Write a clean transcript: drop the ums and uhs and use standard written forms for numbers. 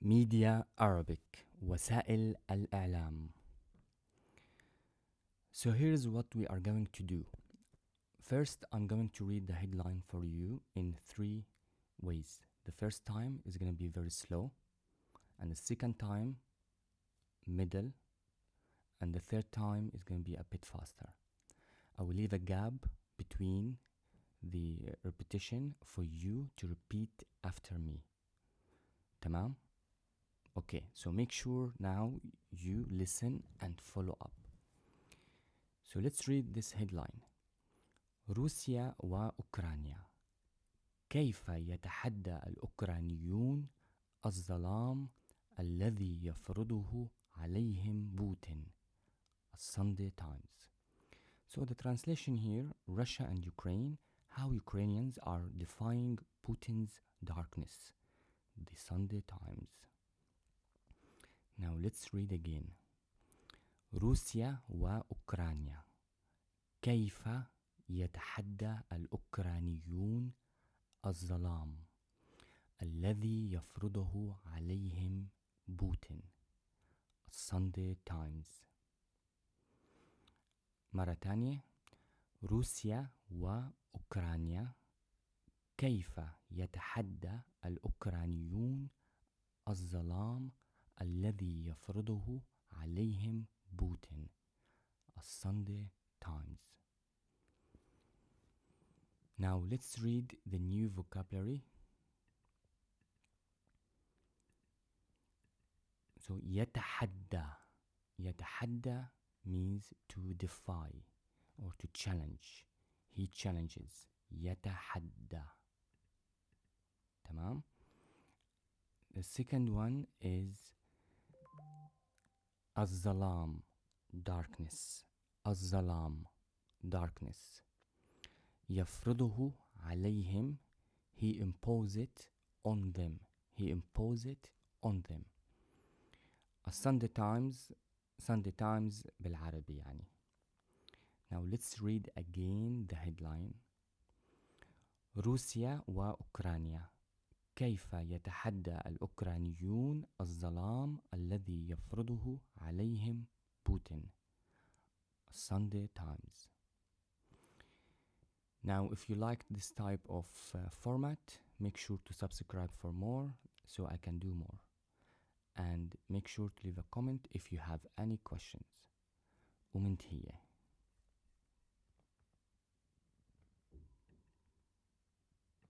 Media Arabic وسائل الإعلام. So here's what we are going to do. First, I'm going to read the headline for you in 3 ways. The first time is going to be very slow, and the second time middle, and the third time is going to be a bit faster. I will leave a gap between the repetition for you to repeat after me. تمام? Okay, so make sure now you listen and follow up. So let's read this headline. روسيا وأوكرانيا. كيف يتحدى الأوكرانيون الظلام الذي يفرضه عليهم بوتين. Sunday Times. So the translation here, Russia and Ukraine, how Ukrainians are defying Putin's darkness. The Sunday Times. Now let's read again. روسيا وأوكرانيا. كيف يتحدى الأوكرانيون الظلام الذي يفرضه عليهم بوتين. Sunday Times. مرة تانية. روسيا وأوكرانيا. كيف يتحدى الأوكرانيون الظلام الذي يفرضه عليهم بوتين. Sunday Times. Now let's read the new vocabulary. So يتحدى. يتحدى means to defy or to challenge. He challenges. يتحدى. تمام? The second one is الظلام, darkness. الظلام, darkness. يفرضه عليهم, he impose it on them. He impose it on them. Sunday Times, Sunday Times بالعربي يعني. Now let's read again the headline. روسيا وأوكرانيا. كيف يتحدى الأوكرانيون الظلام الذي يفرضه عليهم بوتين. Sunday Times. Now if you like this type of format, make sure to subscribe for more so I can do more. And make sure to leave a comment if you have any questions. ومنتهية.